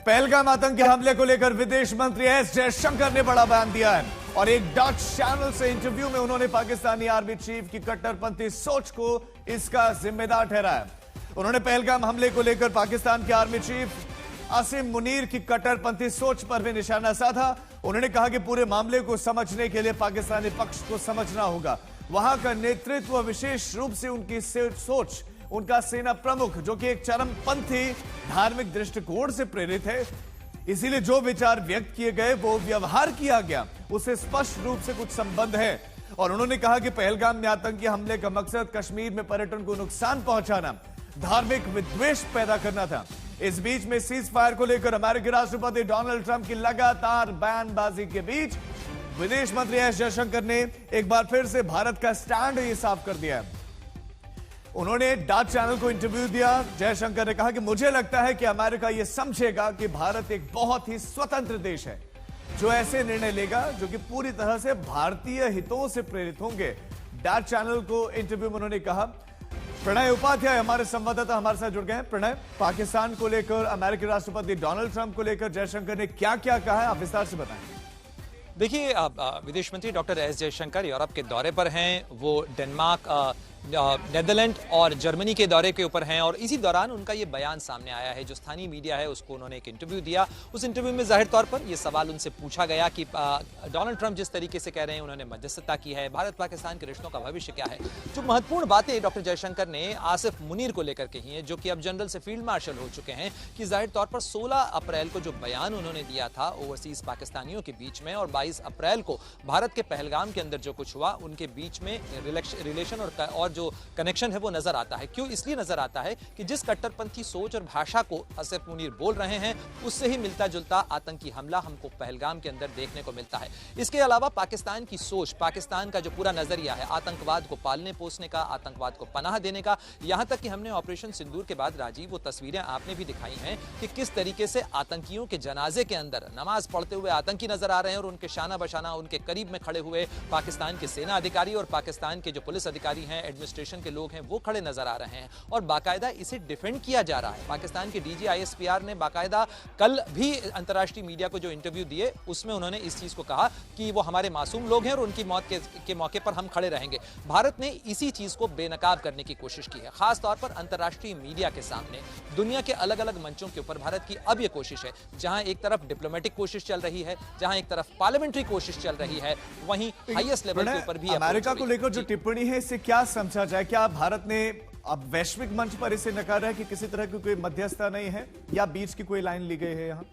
पहलगाम आतंकी हमले को लेकर विदेश मंत्री एस जयशंकर ने बड़ा बयान दिया है और एक डच चैनल से इंटरव्यू में उन्होंने पाकिस्तानी आर्मी चीफ की कट्टरपंथी सोच को इसका जिम्मेदार ठहराया। उन्होंने पहलगाम हमले को लेकर पाकिस्तान के आर्मी चीफ आसिम मुनीर की कट्टरपंथी सोच पर भी निशाना साधा। उन्होंने कहा कि पूरे मामले को समझने के लिए पाकिस्तानी पक्ष को समझना होगा। वहां का नेतृत्व विशेष रूप से उनकी सोच, उनका सेना प्रमुख जो कि एक चरमपंथी धार्मिक दृष्टिकोण से प्रेरित है, इसीलिए जो विचार व्यक्त किए गए वो व्यवहार किया गया उससे स्पष्ट रूप से कुछ संबंध है। और उन्होंने कहा कि पहलगाम में आतंकी हमले का मकसद कश्मीर में पर्यटन को नुकसान पहुंचाना, धार्मिक विद्वेष पैदा करना था। इस बीच में सीज फायर को लेकर अमेरिकी राष्ट्रपति डोनाल्ड ट्रंप की लगातार बयानबाजी के बीच विदेश मंत्री एस जयशंकर ने एक बार फिर से भारत का स्टैंड ये साफ कर दिया है। उन्होंने डच चैनल को इंटरव्यू दिया। जयशंकर ने कहा कि मुझे लगता है कि अमेरिका यह समझेगा कि भारत एक बहुत ही स्वतंत्र देश है जो ऐसे निर्णय लेगा जो कि पूरी तरह से भारतीय हितों से प्रेरित होंगे। डच चैनल को इंटरव्यू में उन्होंने कहा। प्रणय उपाध्याय हमारे संवाददाता हमारे साथ जुड़ गए हैं। प्रणय, पाकिस्तान को लेकर, अमेरिकी राष्ट्रपति डोनाल्ड ट्रंप को लेकर जयशंकर ने क्या क्या कहा है, आप विस्तार से बताएं। देखिए, विदेश मंत्री डॉक्टर एस जयशंकर यूरोप के दौरे पर हैं। वो डेनमार्क, नेदरलैंड और जर्मनी के दौरे के ऊपर हैं और इसी दौरान उनका ये बयान सामने आया है। जो स्थानीय मीडिया है उसको उन्होंने एक इंटरव्यू दिया। उस इंटरव्यू में जाहिर तौर पर ये सवाल उनसे पूछा गया कि डोनाल्ड ट्रंप जिस तरीके से कह रहे हैं उन्होंने मध्यस्थता की है, भारत पाकिस्तान के रिश्तों का भविष्य क्या है। जो महत्वपूर्ण बातें डॉक्टर जयशंकर ने आसिफ मुनीर को लेकर कही हैं, जो कि अब जनरल से फील्ड मार्शल हो चुके हैं, कि जाहिर तौर पर 16 अप्रैल को जो बयान उन्होंने दिया था ओवरसीज पाकिस्तानियों के बीच में और 22 अप्रैल को भारत के पहलगाम के अंदर जो कुछ हुआ, उनके बीच में रिलेशन और जो कनेक्शन है वो नजर आता है। क्यों? इसलिए नजर आता है कि जिस कट्टरपंथी सोच और भाषा को आसिफ मुनीर बोल रहे हैं उससे ही मिलता जुलता आतंकी हमला हमको पहलगाम के अंदर देखने को मिलता है। इसके अलावा पाकिस्तान की सोच, पाकिस्तान का जो पूरा नजरिया है आतंकवाद को पालने पोसने का, आतंकवाद को पनाह देने का, यहां तक कि हमने ऑपरेशन सिंदूर के बाद राजीव वो तस्वीरें आपने भी दिखाई हैं कि किस तरीके से आतंकियों के जनाजे के अंदर नमाज पढ़ते हुए आतंकी नजर आ रहे हैं और उनके शाना बशाना उनके करीब में खड़े हुए पाकिस्तान के सेना अधिकारी और पाकिस्तान के जो पुलिस अधिकारी हैं, एडमिनिस्ट्रेशन के लोग हैं, वो खड़े नजर आ रहे हैं और बाकायदा इसे डिफेंड किया जा रहा है। पाकिस्तान के डीजी आईएसपीआर ने बाकायदा कल भी अंतर्राष्ट्रीय मीडिया को जो इंटरव्यू दिए उसमें उन्होंने इस चीज को कहा कि वो हमारे मासूम लोग हैं और उनकी मौत के मौके पर हम खड़े रहेंगे। भारत ने इसी चीज को बेनकाब करने की कोशिश की है, खास तौर पर अंतर्राष्ट्रीय मीडिया के सामने, दुनिया के अलग अलग मंचों के ऊपर भारत की अब यह कोशिश है, जहां एक तरफ डिप्लोमेटिक कोशिश चल रही है, जहां एक तरफ पार्लियामेंट्री कोशिश चल रही है, वहीं हाईएस्ट लेवल के ऊपर भी अमेरिका को लेकर जो टिप्पणी है इससे क्या समझा जाए? क्या भारत ने अब वैश्विक मंच पर इसे नकारा है कि किसी तरह की कोई मध्यस्थता नहीं है या बीच की कोई लाइन ली गई है यहां?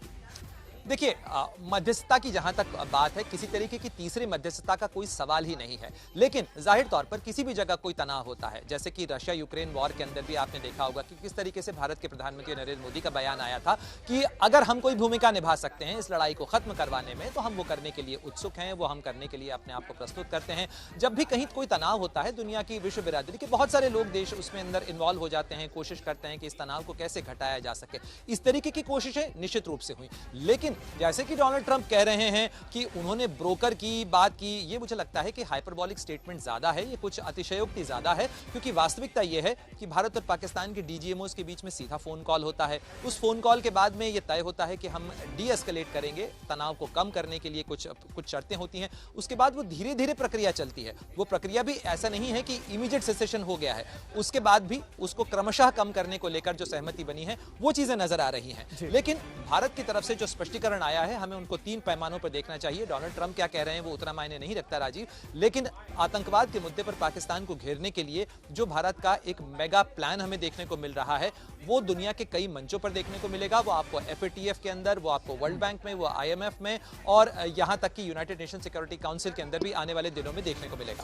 देखिए, मध्यस्थता की जहां तक बात है, किसी तरीके की तीसरी मध्यस्थता का कोई सवाल ही नहीं है। लेकिन जाहिर तौर पर किसी भी जगह कोई तनाव होता है, जैसे कि रशिया यूक्रेन वॉर के अंदर भी आपने देखा होगा कि किस तरीके से भारत के प्रधानमंत्री नरेंद्र मोदी का बयान आया था कि अगर हम कोई भूमिका निभा सकते हैं इस लड़ाई को खत्म करवाने में तो हम वो करने के लिए उत्सुक हैं, वो हम करने के लिए अपने आप को प्रस्तुत करते हैं। जब भी कहीं कोई तनाव होता है, दुनिया की विश्व बिरादरी के बहुत सारे लोग, देश उसमें अंदर इन्वॉल्व हो जाते हैं, कोशिश करते हैं कि इस तनाव को कैसे घटाया जा सके। इस तरीके की कोशिशें निश्चित रूप से हुई, लेकिन जैसे कि डोनाल्ड ट्रंप कह रहे हैं कि उन्होंने ब्रोकर की बात की, ये मुझे लगता है कि हाइपरबॉलिक स्टेटमेंट ज्यादा है, ये कुछ अतिशयोक्ति ज्यादा है, क्योंकि वास्तविकता ये है कि भारत और पाकिस्तान के डीजीएमओस के बीच में सीधा फोन कॉल होता है। उस फोन कॉल के बाद में ये तय होता है कि हम डी एस्केलेट करेंगे, तनाव को कम करने के लिए कुछ शर्तें होती हैं। उसके बाद वो धीरे धीरे प्रक्रिया चलती है। वो प्रक्रिया भी ऐसा नहीं है कि इमीडिएट सेसेशन हो गया है, उसके बाद भी उसको क्रमशः कम करने को लेकर जो सहमति बनी है वो चीजें नजर आ रही हैं। लेकिन भारत की तरफ से जो स्पष्टीकरण आया है, हमें उनको 3 पैमानों पर देखना चाहिए। डोनाल्ड ट्रंप क्या कह रहे हैं वो उतना मायने नहीं रखता राजीव, लेकिन आतंकवाद के मुद्दे पर पाकिस्तान को घेरने के लिए जो भारत का एक मेगा प्लान हमें देखने को मिल रहा है वो दुनिया के कई मंचों पर देखने को मिलेगा। वो आपको एफएटीएफ के अंदर, वो आपको वर्ल्ड बैंक में, वो आईएमएफ में और यहां तक कि यूनाइटेड नेशन सिक्योरिटी काउंसिल के अंदर भी आने वाले दिनों में देखने को मिलेगा।